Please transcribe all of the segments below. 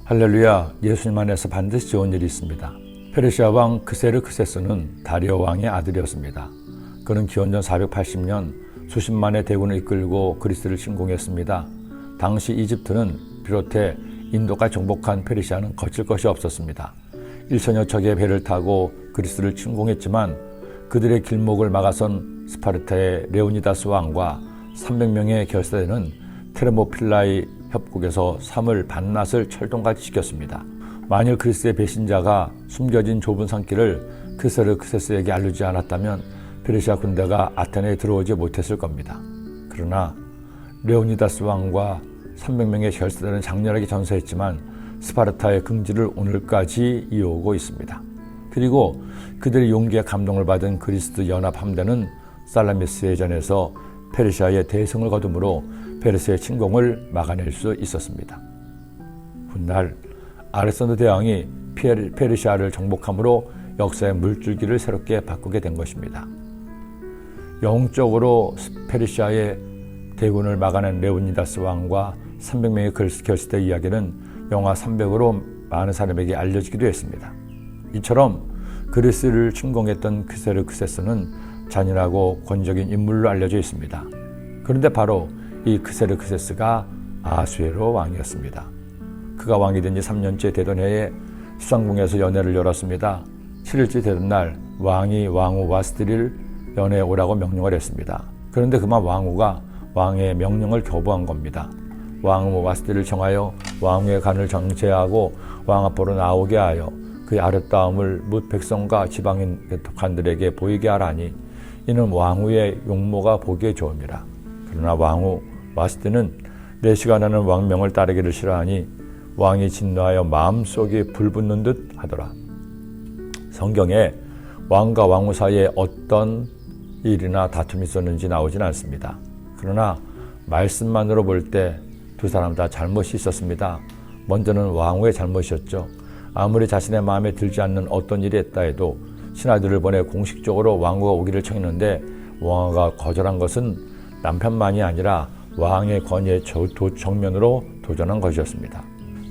할렐루야, 예수님 안에서 반드시 좋은 일이 있습니다. 페르시아 왕 그세르크세스는 다리오 왕의 아들이었습니다. 그는 기원전 480년 수십만의 대군을 이끌고 그리스를 침공했습니다. 당시 이집트는 비롯해 인도까지 정복한 페르시아는 거칠 것이 없었습니다. 1천여 척의 배를 타고 그리스를 침공했지만 그들의 길목을 막아선 스파르타의 레오니다스 왕과 300명의 결사대는 테르모필라의 협곡에서 삶을 반낫을 철동같이 지켰습니다. 만일 그리스의 배신자가 숨겨진 좁은 산길을 그세르크세스에게 알리지 않았다면 페르시아 군대가 아테네에 들어오지 못했을 겁니다. 그러나 레오니다스 왕과 300명의 결사대는 장렬하게 전사했지만 스파르타의 긍지를 오늘까지 이어오고 있습니다. 그리고 그들의 용기에 감동을 받은 그리스 연합 함대는 살라미스의 전에서 페르시아의 대승을 거두므로 페르시아의 침공을 막아낼 수 있었습니다. 훗날 알렉산더 대왕이 페르시아를 정복함으로 역사의 물줄기를 새롭게 바꾸게 된 것입니다. 영적으로 페르시아의 대군을 막아낸 레오니다스 왕과 300명의 결사대 이야기는 영하 300으로 많은 사람에게 알려지기도 했습니다. 이처럼 그리스를 침공했던 그세르크세스는 잔인하고 권위적인 인물로 알려져 있습니다. 그런데 바로 이 그세르크세스가 아수에로 왕이었습니다. 그가 왕이 된 지 3년째 되던 해에 수상궁에서 연회를 열었습니다. 7일째 되던 날 왕이 왕후 와스티를 연회에 오라고 명령을 했습니다. 그런데 그만 왕후가 왕의 명령을 거부한 겁니다. 왕후 와스티를 청하여 왕후의 간을 정죄하고 왕 앞으로 나오게 하여 그의 아름다움을 뭇 백성과 지방인 관들에게 보이게 하라니 이는 왕후의 용모가 보기에 좋음이라. 그러나 왕후 와스티는 내 시가 나는 왕명을 따르기를 싫어하니 왕이 진노하여 마음속에 불붙는 듯 하더라. 성경에 왕과 왕후 사이에 어떤 일이나 다툼이 있었는지 나오진 않습니다. 그러나 말씀만으로 볼 때 두 사람 다 잘못이 있었습니다. 먼저는 왕후의 잘못이었죠. 아무리 자신의 마음에 들지 않는 어떤 일이 있다 해도 신하들을 보내 공식적으로 왕후가 오기를 청했는데 왕후가 거절한 것은 남편만이 아니라 왕의 권위에 정면으로 도전한 것이었습니다.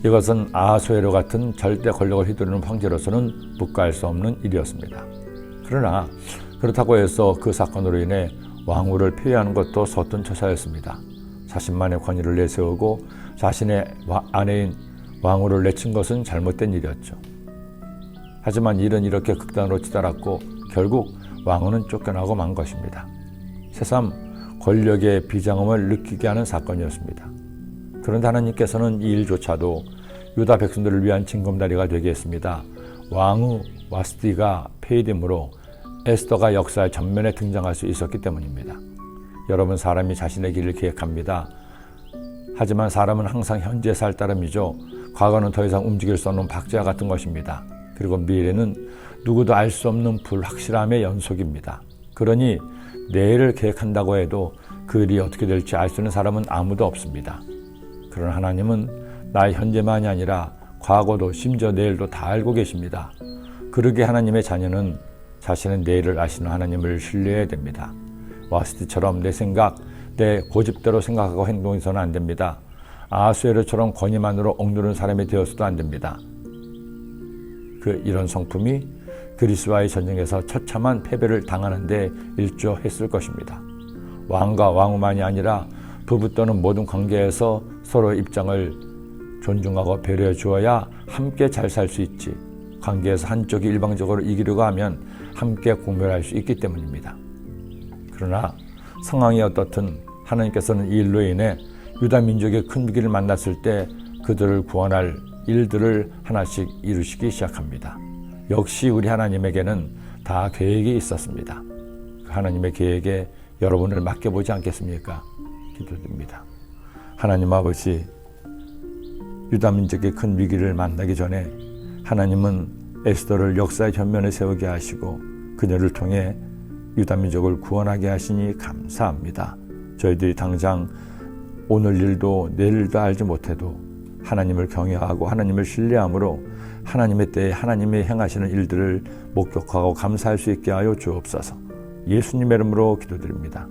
이것은 아하수에로 같은 절대 권력을 휘두르는 황제로서는 묵과할 수 없는 일이었습니다. 그러나 그렇다고 해서 그 사건으로 인해 왕후를 폐위하는 것도 서툰 처사였습니다. 자신만의 권위를 내세우고 자신의 아내인 왕후를 내친 것은 잘못된 일이었죠. 하지만 일은 이렇게 극단으로 치달았고 결국 왕후는 쫓겨나고 만 것입니다. 새삼 권력의 비장함을 느끼게 하는 사건이었습니다. 그런데 하나님께서는 이 일조차도 유다 백성들을 위한 징검다리가 되게 했습니다. 왕후 와스티가 폐위됨으로 에스더가 역사의 전면에 등장할 수 있었기 때문입니다. 여러분, 사람이 자신의 길을 계획합니다. 하지만 사람은 항상 현재에 살 따름이죠. 과거는 더 이상 움직일 수 없는 박쥐와 같은 것입니다. 그리고 미래는 누구도 알 수 없는 불확실함의 연속입니다. 그러니 내일을 계획한다고 해도 그 일이 어떻게 될지 알 수 있는 사람은 아무도 없습니다. 그러나 하나님은 나의 현재만이 아니라 과거도 심지어 내일도 다 알고 계십니다. 그러게 하나님의 자녀는 자신의 내일을 아시는 하나님을 신뢰해야 됩니다. 와스티처럼 내 생각, 내 고집대로 생각하고 행동해서는 안 됩니다. 아하수에로처럼 권위만으로 억누르는 사람이 되어서도 안 됩니다. 이런 성품이 그리스와의 전쟁에서 처참한 패배를 당하는 데 일조했을 것입니다. 왕과 왕후만이 아니라 부부 또는 모든 관계에서 서로의 입장을 존중하고 배려해 주어야 함께 잘 살 수 있지. 관계에서 한쪽이 일방적으로 이기려고 하면 함께 공멸할 수 있기 때문입니다. 그러나 상황이 어떻든 하나님께서는 이 일로 인해 유다 민족의 큰 위기를 만났을 때 그들을 구원할 일들을 하나씩 이루시기 시작합니다. 역시 우리 하나님에게는 다 계획이 있었습니다. 하나님의 계획에 여러분을 맡겨보지 않겠습니까? 기도드립니다. 하나님 아버지, 유다 민족의 큰 위기를 만나기 전에 하나님은 에스더를 역사의 전면에 세우게 하시고 그녀를 통해 유다 민족을 구원하게 하시니 감사합니다. 저희들이 당장 오늘 일도 내일도 알지 못해도 하나님을 경외하고 하나님을 신뢰함으로 하나님의 때에 하나님이 행하시는 일들을 목격하고 감사할 수 있게 하여 주옵소서. 예수님의 이름으로 기도드립니다.